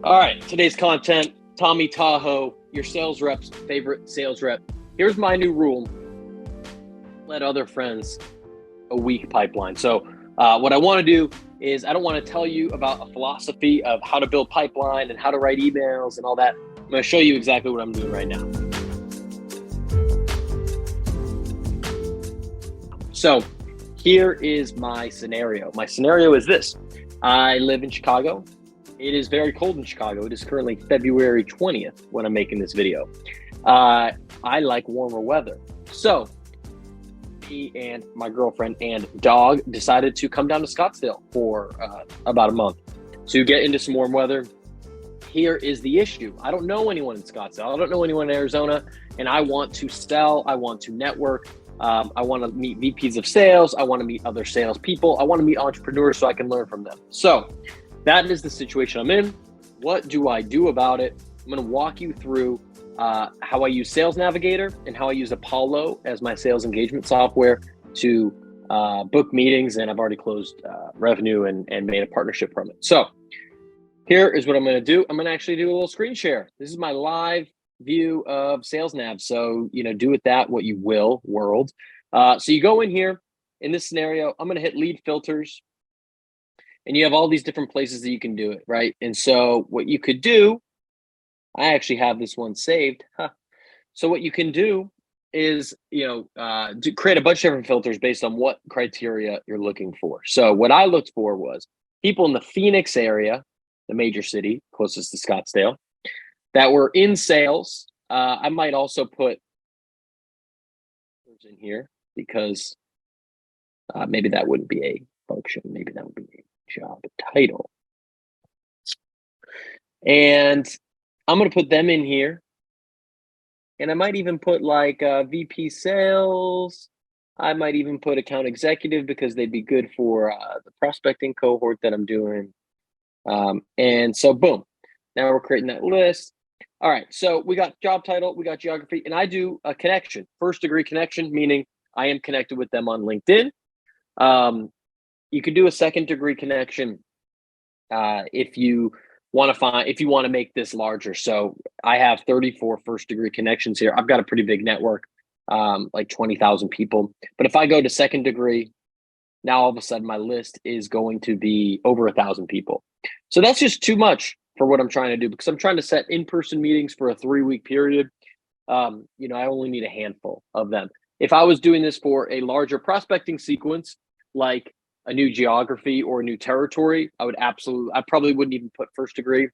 All right, today's content, Tommy Tahoe, your sales rep's favorite sales rep. Here's my new rule. Let other friends a weak pipeline. So what I want to do is I don't want to tell you about a philosophy of how to build pipeline and how to write emails and all that. I'm going to show you exactly what I'm doing right now. So here is my scenario. My scenario is this. I live in Chicago. It is very cold in Chicago. It is currently February 20th when I'm making this video. I like warmer weather. So me and my girlfriend and dog decided to come down to Scottsdale for about a month to get into some warm weather. Here is the issue. I don't know anyone in Scottsdale. I don't know anyone in Arizona, and I want to sell. I want to network. I want to meet VPs of sales. I want to meet other salespeople. I want to meet entrepreneurs so I can learn from them. So that is the situation I'm in. What do I do about it? I'm going to walk you through how I use Sales Navigator and how I use Apollo as my sales engagement software to book meetings. And I've already closed revenue and made a partnership from it. So here is what I'm going to do. I'm going to actually do a little screen share. This is my live view of Sales Nav. So, do with that what you will, world. So you go in here. In this scenario, I'm going to hit lead filters. And you have all these different places that you can do it, right? And so what you could do, I actually have this one saved. So what you can do is, to create a bunch of different filters based on what criteria you're looking for. So what I looked for was people in the Phoenix area, the major city closest to Scottsdale, that were in sales. I might also put in here because maybe that wouldn't be a function. Maybe that would be a job title. And I'm going to put them in here. And I might even put like VP sales. I might even put account executive because they'd be good for the prospecting cohort that I'm doing. And so boom, now we're creating that list. All right, so we got job title, we got geography, and I do a connection, first degree connection, meaning I am connected with them on LinkedIn. You could do a second degree connection if you want to make this larger. So I have 34 first degree connections here. I've got a pretty big network, like 20,000 people. But if I go to second degree, now all of a sudden my list is going to be over 1,000 people. So that's just too much for what I'm trying to do because I'm trying to set in-person meetings for a 3-week period. I only need a handful of them. If I was doing this for a larger prospecting sequence, like a new geography or a new territory, I probably wouldn't even put first degree,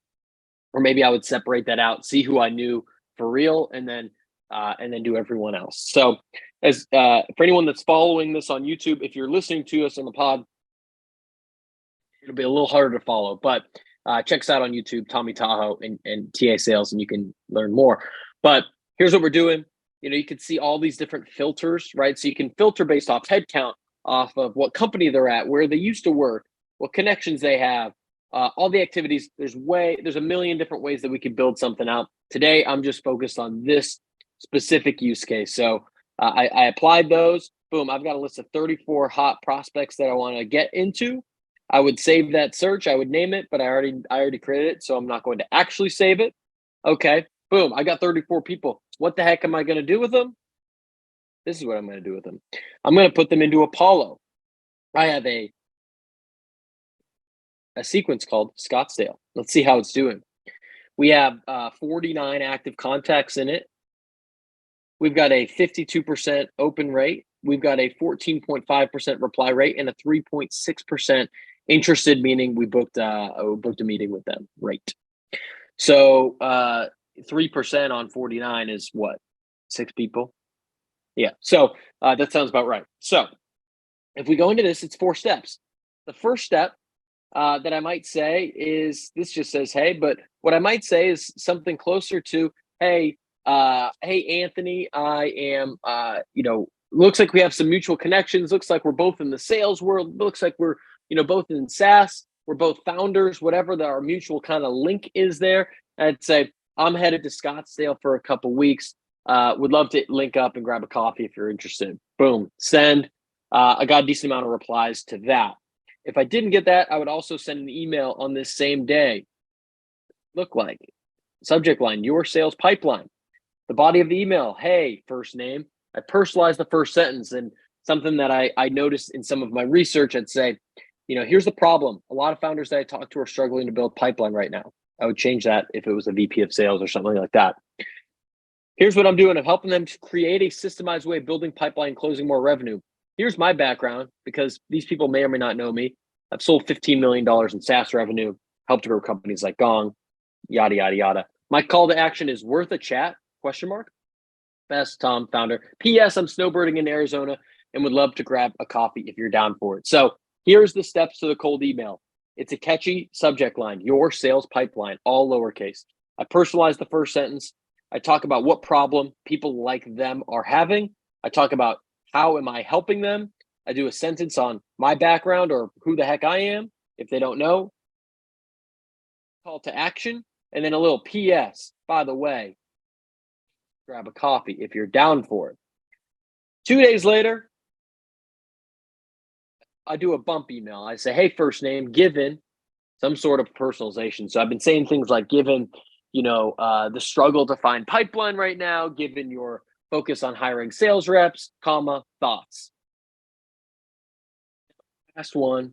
or maybe I would separate that out, see who I knew for real, and then do everyone else. So as for anyone that's following this on YouTube, if you're listening to us on the pod, it'll be a little harder to follow, but check us out on YouTube, Tommy Tahoe and TA Sales, and you can learn more. But here's what we're doing. You can see all these different filters, right? So you can filter based off headcount, off of what company they're at, where they used to work, what connections they have, all the activities. There's a million different ways that we could build something out. Today, I'm just focused on this specific use case. So I applied those. Boom, I've got a list of 34 hot prospects that I want to get into. I would save that search. I would name it, but I already created it, so I'm not going to actually save it. Okay, boom, I got 34 people. What the heck am I going to do with them? This is what I'm going to do with them. I'm going to put them into Apollo. I have a sequence called Scottsdale. Let's see how it's doing. We have 49 active contacts in it. We've got a 52% open rate. We've got a 14.5% reply rate and a 3.6% interested, meaning we booked a meeting with them rate. So 3% on 49 is what? 6 people? Yeah, so that sounds about right. So if we go into this, it's 4 steps. The first step that I might say is, this just says, hey, but what I might say is something closer to, hey, Anthony, I am, looks like we have some mutual connections. Looks like we're both in the sales world. Looks like we're, both in SaaS. We're both founders, whatever our mutual kind of link is there. I'd say, I'm headed to Scottsdale for a couple weeks. Would love to link up and grab a coffee if you're interested. Boom, send. I got a decent amount of replies to that. If I didn't get that, I would also send an email on this same day look like? Subject line, your sales pipeline. The body of the email, hey, first name. I personalize the first sentence, and something that I noticed in some of my research, I'd say, here's the problem. A lot of founders that I talk to are struggling to build pipeline right now. I would change that if it was a VP of sales or something like that. Here's what I'm doing. I'm helping them to create a systemized way of building pipeline and closing more revenue. Here's my background, because these people may or may not know me. I've sold $15 million in SaaS revenue, helped grow companies like Gong, yada, yada, yada. My call to action is worth a chat, ? Best Tom, founder. P.S. I'm snowbirding in Arizona and would love to grab a coffee if you're down for it. So here's the steps to the cold email. It's a catchy subject line, your sales pipeline, all lowercase. I personalize the first sentence. I talk about what problem people like them are having. I talk about how am I helping them. I do a sentence on my background or who the heck I am, if they don't know. Call to action, and then a little P.S. By the way, grab a coffee if you're down for it. 2 days later, I do a bump email. I say, hey, first name, given some sort of personalization. So I've been saying things like, given, the struggle to find pipeline right now, given your focus on hiring sales reps, thoughts. Last one,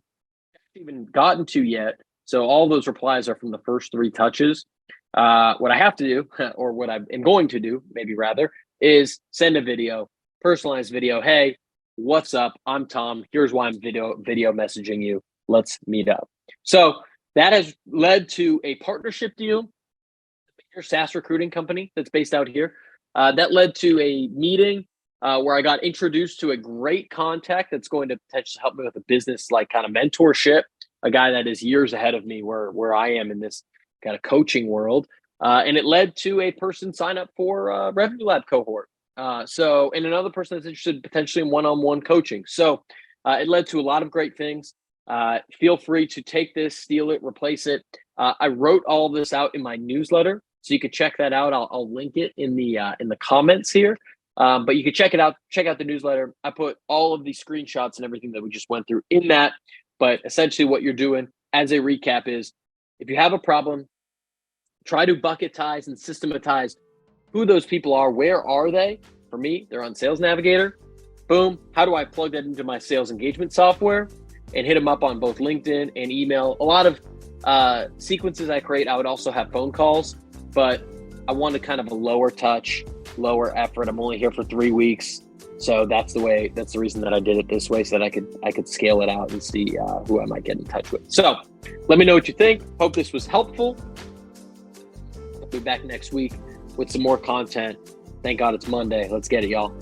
I haven't even gotten to yet. So all those replies are from the first 3 touches. What I have to do, or what I am going to do, maybe rather, is send a video, personalized video. Hey, what's up? I'm Tom. Here's why I'm video messaging you. Let's meet up. So that has led to a partnership deal, a SaaS recruiting company that's based out here. That led to a meeting where I got introduced to a great contact that's going to potentially help me with a business like kind of mentorship, a guy that is years ahead of me where I am in this kind of coaching world. And it led to a person sign up for Revenue Lab cohort. And another person that's interested potentially in one-on-one coaching. So it led to a lot of great things. Feel free to take this, steal it, replace it. I wrote all of this out in my newsletter, so you could check that out. I'll link it in the comments here. But you can check it out. Check out the newsletter. I put all of the screenshots and everything that we just went through in that. But essentially what you're doing as a recap is, if you have a problem, try to bucketize and systematize who those people are. Where are they? For me, they're on Sales Navigator. Boom. How do I plug that into my sales engagement software and hit them up on both LinkedIn and email? A lot of sequences I create, I would also have phone calls, but I wanted kind of a lower touch, lower effort. I'm only here for 3 weeks. So that's the reason that I did it this way, so that I could scale it out and see who I might get in touch with. So let me know what you think. Hope this was helpful. I'll be back next week with some more content. Thank God it's Monday. Let's get it, y'all.